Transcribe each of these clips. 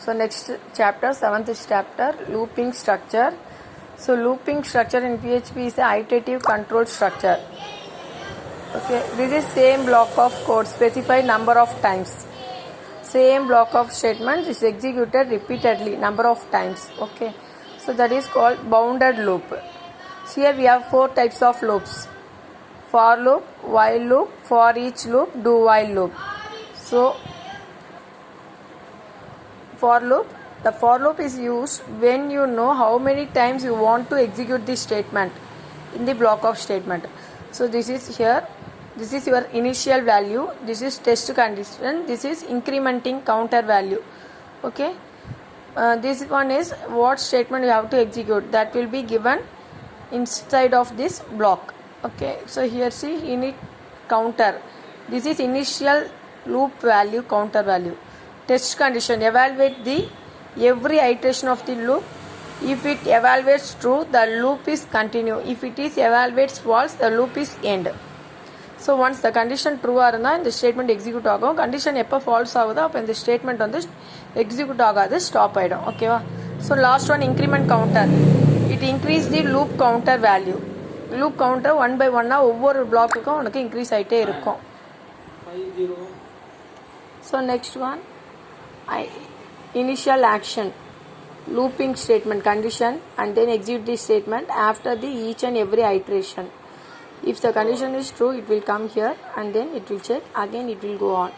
So next chapter, 7th chapter, looping structure. So looping structure in PHP is a iterative control structure. Okay, this is same block of code specified number of times. Same block of statement is executed repeatedly number of times. Okay, so that is called bounded loop. So here we have 4 types of loops: for loop, while loop, for each loop, do while loop. So for loop, the for loop is used when you know how many times you want to execute this statement in the block of statement. So this is here, this is your initial value, this is test condition, this is incrementing counter value. Okay, this one is what statement you have to execute, that will be given inside of this block. Okay, so here see init counter, this is initial loop value, counter value. Test condition, evaluate the every iteration of the loop. If it evaluates true, the loop is continue. If it is evaluates false, the loop is end. So once the condition true ஆ இந்த statement execute ஆகும். Condition எப்போ falls ஆகுதோ அப்போ இந்த statement வந்து execute ஆகாது, stop ஆகிடும். ஓகேவா? So last one increment counter, it increase the loop counter value. Loop counter 1 by 1 ஒவ்வொரு பிளாக்குக்கும் உனக்கு இன்க்ரீஸ் ஆகிட்டே இருக்கும். So next one initial action, looping statement condition and then execute this statement after the each and every iteration. If the condition is true, it will come here and then it will check, again it will go on.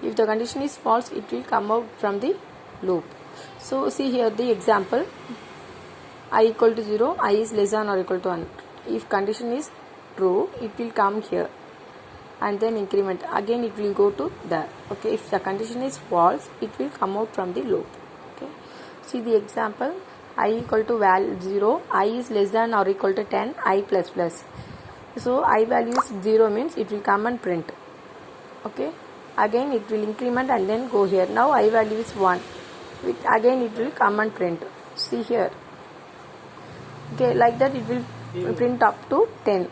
If the condition is false, it will come out from the loop. So see here the example, I equal to 0, I is less than or equal to 1. If condition is true, it will come here and then increment, again it will go to there. Okay, if the condition is false, it will come out from the loop. Okay, see the example, I equal to 0, I is less than or equal to 10, I plus plus. So I value is 0 means it will come and print. Okay, again it will increment and then go here. Now I value is 1, again it will come and print. See here. Okay, like that it will print up to 10.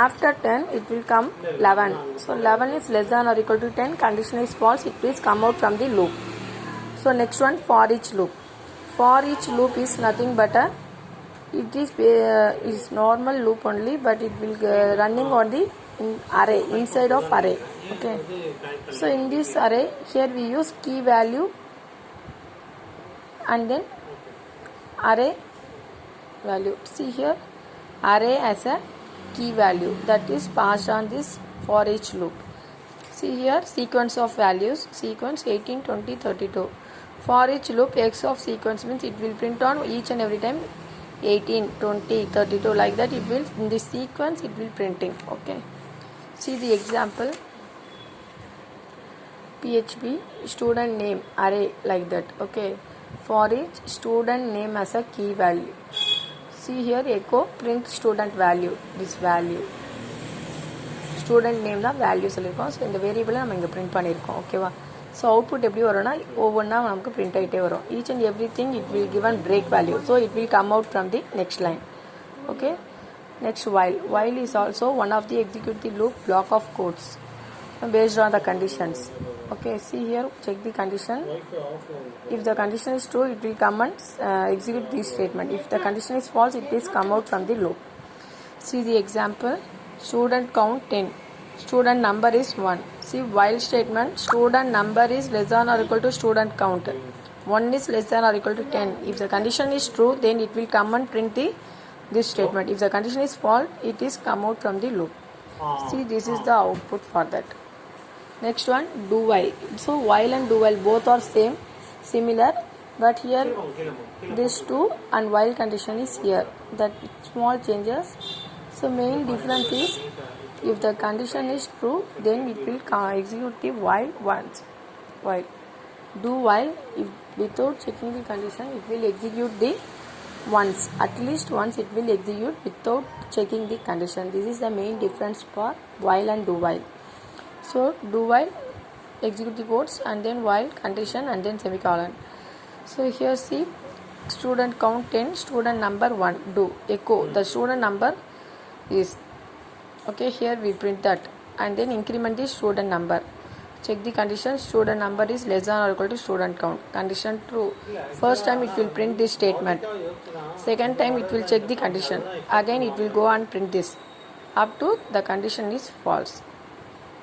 After 10 it will come 11. So 11 is less than or equal to 10, condition is false, it will come out from the loop. So next one, for each loop. For each loop is nothing but a, it is normal loop only, but it will running on the array, inside of array. Okay, so in this array here we use key value and then array value. See here, array as a key value that is passed on this for each loop. See here, sequence of values, sequence 18, 20, 32. For each loop, x of sequence means it will print on each and every time 18, 20, 32, like that it will, in this sequence it will printing. Okay, see the example, PHP student name array, like that. Okay, for each student name as a key value. See here, echo print student value, this value, student name தான் value சொல்லியிருக்கோம். So இந்த வேரியபிளை நம்ம இங்கே print பண்ணியிருக்கோம். ஓகேவா? So output எப்படி வரும்னா ஒவ்வொன்றா நமக்கு பிரிண்ட் ஆகிட்டே வரும். Each and every thing it will given break value. So it will come out from the next line. Okay, next while is also one of the executive loop block of codes based on the conditions. Okay, see here, check the condition. If the condition is true, it will come and execute this statement. If the condition is false, it will come out from the loop. See the example, student count 10, student number is 1. See while statement, student number is less than or equal to student count, 1 is less than or equal to 10. If the condition is true, then it will come and print this statement. If the condition is false, it is come out from the loop. See, this is the output for that. Next one, do while. So while and do while both are similar, but here this two and while condition is here, that small changes. So main difference is, if the condition is true, then it will execute the while once. While do while, if without checking the condition, it will execute the once, at least once it will execute without checking the condition. This is the main difference for while and do while. So do while, execute the codes, and then while condition and then semicolon. So here see, student count 10, student number 1, do echo the student number is. Okay, here we print that and then increment the student number. check the condition student number is less than or equal to student count. Condition true. First time it will print this statement. Second time it will check the condition. Again it will go and print this up to the condition is false.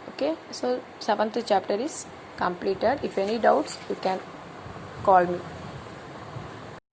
Okay, so 7th chapter is completed. If any doubts you can call me.